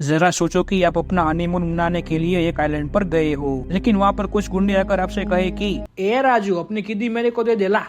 जरा सोचो कि आप अपना हनीमून मनाने के लिए एक आइलैंड पर गए हो, लेकिन वहाँ पर कुछ गुंडे आकर आपसे कहे कि ए राजू, अपनी किड्नी मेरे को दे देला।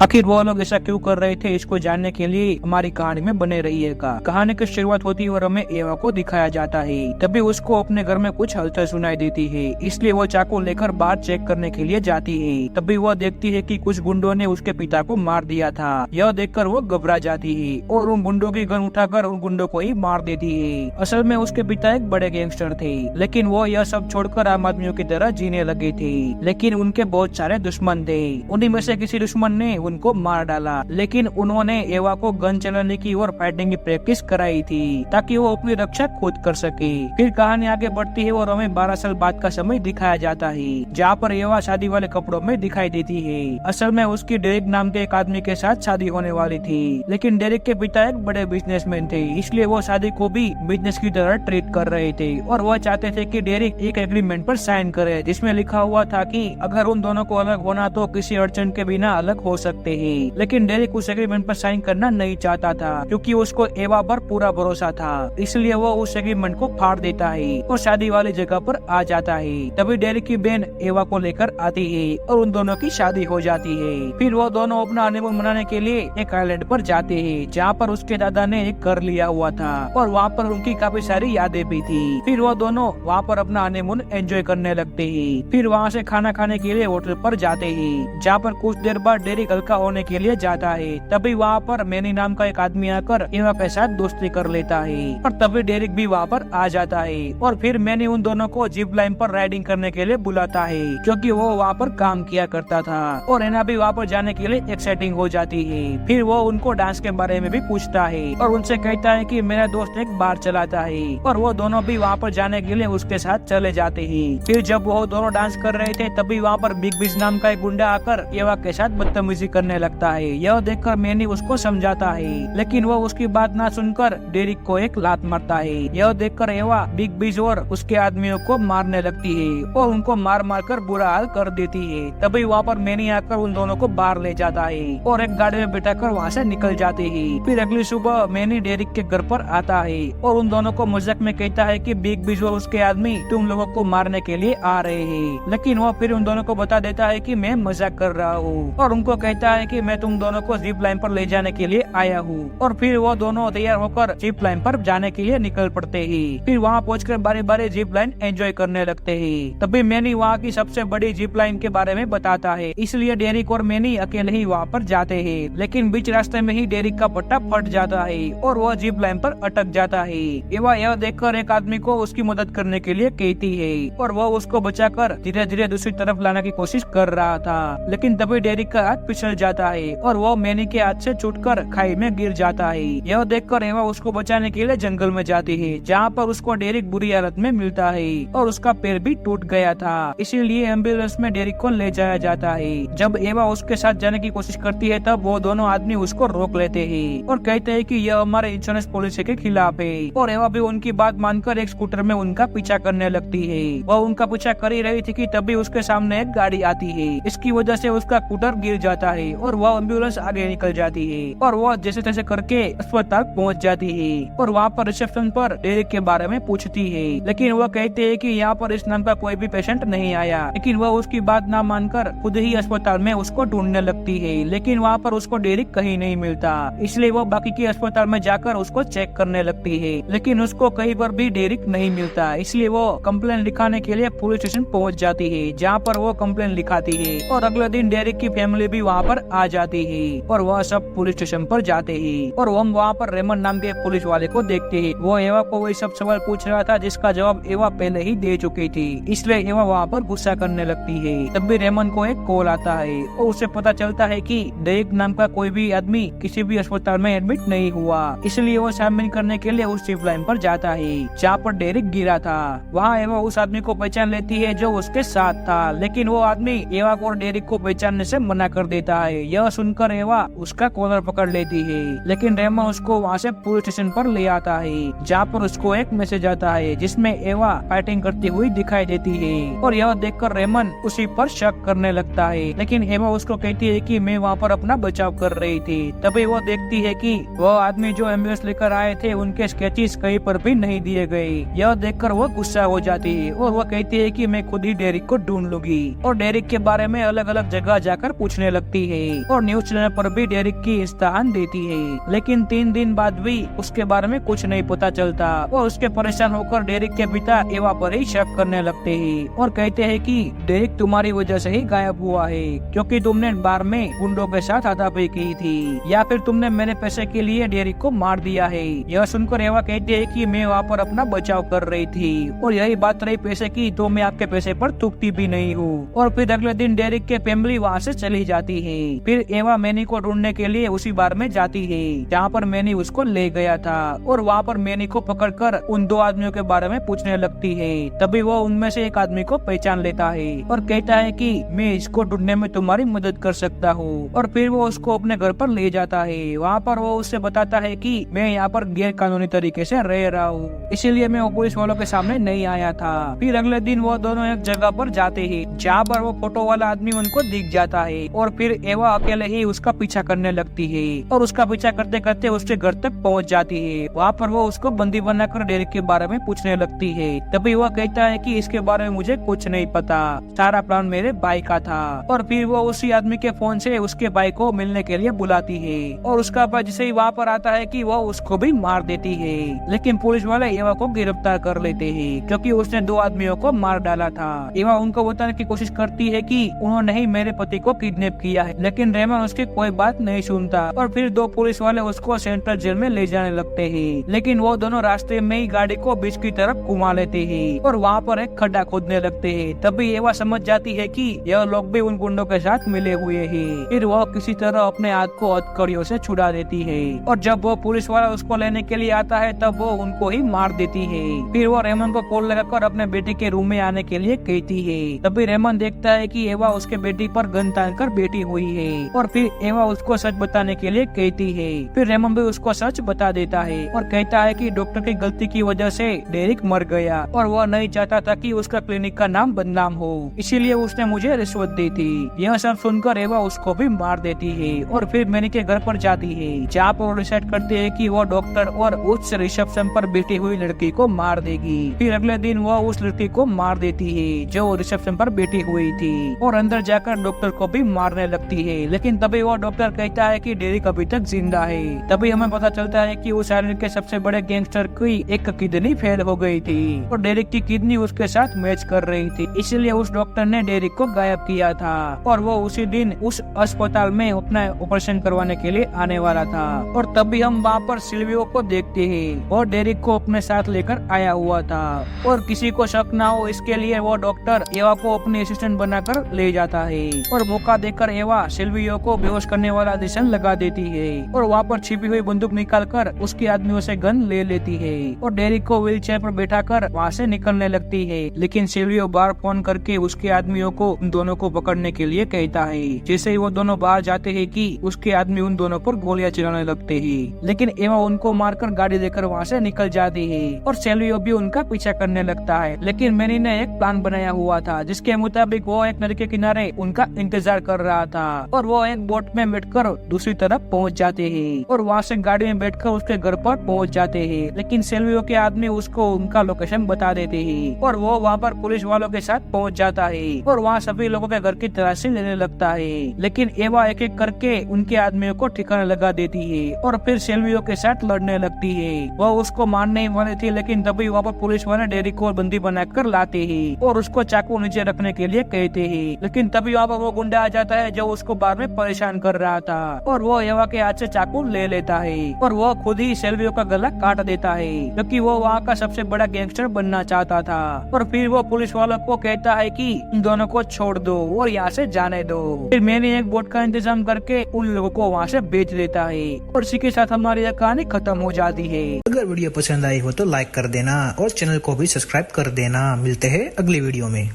आखिर वो लोग ऐसा क्यों कर रहे थे, इसको जानने के लिए हमारी कहानी में बने रहिएगा। कहानी की शुरुआत होती है और हमें एवा को दिखाया जाता है। तभी उसको अपने घर में कुछ हलचल सुनाई देती है, इसलिए वो चाकू लेकर बाहर चेक करने के लिए जाती है। तभी वो देखती है कि कुछ गुंडों ने उसके पिता को मार दिया था। यह देखकर वो घबरा जाती है और उन गुंडों की गन उठाकर उन गुंडों को ही मार देती है। असल में उसके पिता एक बड़े गैंगस्टर थे, लेकिन वो यह सब छोड़कर आम आदमियों की तरह जीने लगे थे। लेकिन उनके बहुत सारे दुश्मन थे। उन्हीं में से किसी दुश्मन ने उनको मार डाला, लेकिन उन्होंने एवा को गन चलाने की और फाइटिंग की प्रैक्टिस कराई थी ताकि वो अपनी रक्षा खुद कर सके। फिर कहानी आगे बढ़ती है और हमें 12 साल बाद का समय दिखाया जाता है, जहाँ पर एवा शादी वाले कपड़ों में दिखाई देती है। असल में उसकी डेरिक नाम के एक आदमी के साथ शादी होने वाली थी, लेकिन डेरिक के पिता एक बड़े बिजनेसमैन थे, इसलिए वो शादी को भी बिजनेस की तरह ट्रीट कर रहे थे। और वो चाहते थे कि डेरिक एक एग्रीमेंट पर साइन करे, जिसमें लिखा हुआ था कि अगर उन दोनों को अलग होना तो किसी अड़चन के बिना अलग हो सकते हैं। लेकिन डेरिक उस एग्रीमेंट पर साइन करना नहीं चाहता था, क्योंकि उसको एवा पर पूरा भरोसा था। इसलिए वो उस एग्रीमेंट को फाड़ देता है और शादी वाली जगह पर आ जाता है। तभी डेरिक की बहन एवा को लेकर आती है और उन दोनों की शादी हो जाती है। फिर वो दोनों अपना हनीमून मनाने के लिए एक आइलैंड पर जाते हैं, जहाँ पर उसके दादा ने एक घर लिया हुआ था और वहाँ पर उनकी काफी सारी यादें भी थी। फिर वो दोनों वहाँ पर अपना हनीमून एंजॉय करने लगते हैं। फिर वहाँ से खाना खाने के लिए होटल पर जाते हैं, जहाँ पर कुछ देर बाद डेरिक हल्का होने के लिए जाता है। तभी वहाँ पर मैनी नाम का एक आदमी आकर एवा के साथ दोस्ती कर लेता है और तभी डेरिक भी वहाँ पर आ जाता है। और फिर मैनी उन दोनों को जिप लाइन पर राइडिंग करने के लिए बुलाता है, क्योंकि वो वहाँ पर काम किया करता था। और एना भी वहाँ पर जाने के लिए एक्साइटिंग हो जाती है। फिर वो उनको डांस के बारे में भी पूछता है और उनसे कहता है कि मेरा दोस्त एक बार चलाता है, और वो दोनों भी वहाँ पर जाने के लिए उसके साथ चले जाते हैं। फिर जब वो दोनों डांस कर रहे थे, तभी वहाँ पर बिग बिज नाम का एक गुंडा आकर एवा के साथ बदतमीजी करने लगता है। यह देखकर मैनी उसको समझाता है, लेकिन वो उसकी बात ना सुनकर डेरिक को एक लात मारता है। यह देखकर एवा बिग बिज और उसके आदमियों को मारने लगती है और उनको मार मार कर बुरा हाल कर देती है। तभी वहाँ पर मैनी आकर उन दोनों को बाहर ले जाता है और एक गाड़ी में बिठाकर वहाँ से निकल जाते हैं। फिर अगली सुबह मैनी डेरिक के घर पर आता है और उन दोनों को मजाक में कहता है कि बिग बिज और उसके आदमी तुम लोगों को मारने के लिए आ रहे हैं। लेकिन वो फिर उन दोनों को बता देता है कि मैं मजाक कर रहा हूँ, और उनको कहता है कि मैं तुम दोनों को जिप लाइन पर ले जाने के लिए आया हूँ। और फिर वो दोनों तैयार होकर जिप लाइन पर जाने के लिए निकल पड़ते हैं। फिर वहाँ पहुंचकर बारी बारी जिप लाइन एंजॉय करने लगते हैं। तभी मैनी वहाँ की सबसे बड़ी जिप लाइन के बारे में बताता है, इसलिए डेरिक और मैनी अकेले ही वहाँ पर जाते हैं। लेकिन बीच रास्ते में ही डेरिक का पट्टा फट जाता है और वो जिप लाइन पर अटक जाता है। एवा यह देखकर एक आदमी को उसकी मदद करने के लिए कहती है और वो उसको बचाकर धीरे धीरे दूसरी तरफ लाने की कोशिश कर रहा था। लेकिन तभी डेरिक का हाथ फिसल जाता है और वो मैनी के हाथ से छूटकर खाई में गिर जाता है। यह देखकर एवा उसको बचाने के लिए जंगल में जाती है, जहाँ पर उसको डेरिक बुरी हालत में मिलता है और उसका पैर भी टूट गया था, इसीलिए एम्बुलेंस में डेरिक को ले जाया जाता है। जब एवा उसके साथ जाने की कोशिश करती है, तब वो दोनों आदमी उसको रोक लेते हैं और कहते हैं कि यह हमारे इंश्योरेंस पॉलिसी के खिलाफ है। और एवा भी उनकी बात मानकर एक स्कूटर में उनका पीछा करने लगती है। वह उनका पीछा कर ही रही थी कि तभी उसके सामने एक गाड़ी आती है। इसकी वजह से उसका स्कूटर गिर जाता है और वह एम्बुलेंस आगे निकल जाती है और वह जैसे तैसे करके अस्पताल पहुंच जाती है। और वहाँ पर रिसेप्शन पर डेरिक के बारे में पूछती है, लेकिन वह कहते हैं कि यहाँ पर इस नाम का कोई भी पेशेंट नहीं आया। लेकिन वह उसकी बात ना मानकर खुद ही अस्पताल में उसको ढूंढने लगती है, लेकिन वहाँ पर उसको डेरिक कहीं नहीं मिलता। इसलिए वो बाकी के अस्पताल में जाकर उसको चेक करने लगती है, लेकिन उसको कहीं पर भी डेरिक नहीं मिलता। इसलिए वो कंप्लेन लिखाने के लिए पुलिस स्टेशन पहुँच जाती है, जहाँ पर वो कंप्लेन लिखाती है। और अगले दिन डेरिक की फैमिली भी वहाँ पर आ जाती है और वह सब पुलिस स्टेशन पर जाते हैं। और हम वहाँ पर रेमन नाम के पुलिस वाले को देखते हैं। वो एवा को वही सब सवाल पूछ रहा था, जिसका जवाब एवा पहले ही दे चुकी थी, इसलिए एवा वहाँ पर गुस्सा करने लगती है। तब भी रेमन को एक कॉल आता है और उसे पता चलता है कि डेरिक नाम का कोई भी आदमी किसी भी अस्पताल में एडमिट नहीं हुआ। इसलिए वो सामने करने के लिए उस जिप लाइन पर जाता है, जहाँ पर डेरिक गिरा था। वहाँ एवा उस आदमी को पहचान लेती है जो उसके साथ था, लेकिन वो आदमी एवा को और डेरिक को पहचानने से मना कर देता लगता है। यह सुनकर एवा उसका कॉलर पकड़ लेती है, लेकिन रेमन उसको वहाँ से पुलिस स्टेशन पर ले आता है, जहाँ पर उसको एक मैसेज आता है जिसमें एवा फाइटिंग करती हुई दिखाई देती है। और यह देखकर रेमन उसी पर शक करने लगता है, लेकिन एवा उसको कहती है कि मैं वहाँ पर अपना बचाव कर रही थी। तभी वो देखती है कि वह आदमी जो एम्बुलेंस लेकर आए थे उनके स्केचेस कहीं पर भी नहीं दिए गए। यह देखकर वो गुस्सा हो जाती है और वो कहती है कि मैं खुद ही डेरिक को ढूंढ लूंगी, और डेरिक के बारे में अलग अलग जगह जाकर पूछने लगती है और न्यूज चैनल पर भी डेरिक की इस्तेहान देती है। लेकिन 3 दिन बाद भी उसके बारे में कुछ नहीं पता चलता और उसके परेशान होकर डेरिक के पिता एवा पर ही शक करने लगते हैं और कहते हैं कि डेरिक तुम्हारी वजह से ही गायब हुआ है, क्योंकि तुमने बार में गुंडों के साथ हाथापाई की थी, या फिर तुमने मेरे पैसे के लिए डेरिक को मार दिया है। यह सुनकर एवा कहती है कि मैं वहाँ पर अपना बचाव कर रही थी और यही बात रही पैसे की तो मैं आपके पैसे पर थूकती भी नहीं हूँ। और फिर अगले दिन डेरिक के फैमिली वहाँ से चली जाती है। फिर एवा मैनी को ढूंढने के लिए उसी बार में जाती है जहाँ पर मैनी उसको ले गया था, और वहाँ पर मैनी को पकड़कर उन 2 आदमियों के बारे में पूछने लगती है। तभी वो उनमें से एक आदमी को पहचान लेता है और कहता है कि मैं इसको ढूंढने में तुम्हारी मदद कर सकता हूँ। और फिर वो उसको अपने घर पर ले जाता है। वहाँ पर वो उससे बताता है कि मैं यहाँ पर गैर कानूनी तरीके से रह रहा हूँ, इसीलिए मैं वो पुलिस वालों के सामने नहीं आया था। फिर अगले दिन वो दोनों एक जगह पर जाते हैं जहाँ पर वो फोटो वाला आदमी उनको दिख जाता है, और फिर एवा अकेले ही उसका पीछा करने लगती है और उसका पीछा करते करते उसके घर तक पहुँच जाती है। वहाँ पर वो उसको बंदी बनाकर डेरिक के बारे में पूछने लगती है। तभी वह कहता है कि इसके बारे में मुझे कुछ नहीं पता, सारा प्लान मेरे भाई का था। और फिर वो उसी आदमी के फोन से उसके भाई को मिलने के लिए बुलाती है और उसका भाई जैसे ही वहाँ पर आता है कि वो उसको भी मार देती है। लेकिन पुलिस वाले एवा को गिरफ्तार कर लेते हैं क्योंकि उसने 2 आदमियों को मार डाला था। एवा उनको बताने की कोशिश करती है कि उन्होंने ही मेरे पति को किडनैप किया है, लेकिन रेमन उसकी कोई बात नहीं सुनता और फिर 2 पुलिस वाले उसको सेंट्रल जेल में ले जाने लगते हैं। लेकिन वो दोनों रास्ते में ही गाड़ी को बीच की तरफ घुमा लेते हैं और वहाँ पर एक खड्डा खोदने लगते हैं। तभी एवा समझ जाती है कि यह लोग भी उन गुंडों के साथ मिले हुए हैं। फिर वह किसी तरह अपने हाथ को हथकड़ियों से छुड़ा देती है और जब वो पुलिस वाला उसको लेने के लिए आता है तब वो उनको ही मार देती है। फिर वो रेमन को कॉल लगाकर अपने बेटे के रूम में आने के लिए कहती है। तभी रेमन देखता है कि एवा उसके बेटी पर गन तानकर बैठी हुई है और फिर एवा उसको सच बताने के लिए कहती है। फिर रेमन भी उसको सच बता देता है और कहता है कि डॉक्टर की गलती की वजह से डेरिक मर गया और वह नहीं चाहता था कि उसका क्लिनिक का नाम बदनाम हो, इसीलिए उसने मुझे रिश्वत दी थी। यह सब सुनकर एवा उसको भी मार देती है और फिर मैनी के घर पर जाती है जहाँ पर डिसाइड करते है कि वो डॉक्टर और उस रिसेप्शन पर बैठी हुई लड़की को मार देगी। फिर अगले दिन वो उस लड़की को मार देती है जो रिसेप्शन पर बैठी हुई थी और अंदर जाकर डॉक्टर को भी मारने लगती है। लेकिन तभी वो डॉक्टर कहता है कि डेरिक अभी तक जिंदा है। तभी हमें पता चलता है कि उस आइलैंड के सबसे बड़े गैंगस्टर की एक किडनी फेल हो गई थी और डेरिक की किडनी उसके साथ मैच कर रही थी, इसलिए उस डॉक्टर ने डेरिक को गायब किया था और वो उसी दिन उस अस्पताल में अपना ऑपरेशन करवाने के लिए आने वाला था। और तभी हम वहाँ पर सिल्वियो को देखते हैं, वो डेरिक को अपने साथ लेकर आया हुआ था और किसी को शक ना हो इसके लिए वो डॉक्टर एवा को अपने असिस्टेंट बनाकर ले जाता है और मौका देकर एवा सिल्वियो को बेहोश करने वाला इंजेक्शन लगा देती है और वहाँ पर छिपी हुई बंदूक निकालकर उसके आदमियों से गन ले लेती है और डेरिक को व्हील चेयर पर बैठाकर वहाँ से निकलने लगती है। लेकिन सिल्वियो बाहर फोन करके उसके आदमियों को उन दोनों को पकड़ने के लिए कहता है। जैसे ही वो दोनों बाहर जाते हैं कि उसके आदमी उन दोनों पर गोलियां चलाने लगते हैं, लेकिन एवा उनको मारकर गाड़ी देकर वहाँ से निकल जाती है और सिल्वियो भी उनका पीछा करने लगता है। लेकिन मैनी ने एक प्लान बनाया हुआ था जिसके मुताबिक वो एक नदी के किनारे उनका इंतजार कर रहा था और वो एक बोट में बैठकर दूसरी तरफ पहुंच जाते हैं और वहाँ से गाड़ी में बैठकर उसके घर पर पहुंच जाते हैं। लेकिन सिल्वियो के आदमी उसको उनका लोकेशन बता देते हैं और वो वहाँ पर पुलिस वालों के साथ पहुंच जाता है और वहाँ सभी लोगों के घर की तलाशी लेने लगता है। लेकिन एवा एक एक करके उनके आदमियों को ठिकाने लगा देती है और फिर सिल्वियो के साथ लड़ने लगती है। वो उसको मारने वाले थे, लेकिन तभी वहाँ पर पुलिस वाले डेरिक को बंदी बनाकर लाते हैं और उसको चाकू नीचे रखने के लिए कहते हैं। लेकिन तभी वहाँ पर वो गुंडा आ जाता है जो उसको बाद में परेशान कर रहा था और वो एवा के हाथ से चाकू ले लेता है और वो खुद ही सिल्वियो का गला काट देता है क्योंकि वो वहाँ का सबसे बड़ा गैंगस्टर बनना चाहता था। और फिर वो पुलिस वालों को कहता है कि इन दोनों को छोड़ दो और यहाँ से जाने दो। फिर मैंने एक बोट का इंतजाम करके उन लोगों को वहाँ से बेच देता है और इसी के साथ हमारी यह कहानी खत्म हो जाती है। अगर वीडियो पसंद आई हो तो लाइक कर देना और चैनल को भी सब्सक्राइब कर देना। मिलते हैं अगली वीडियो में।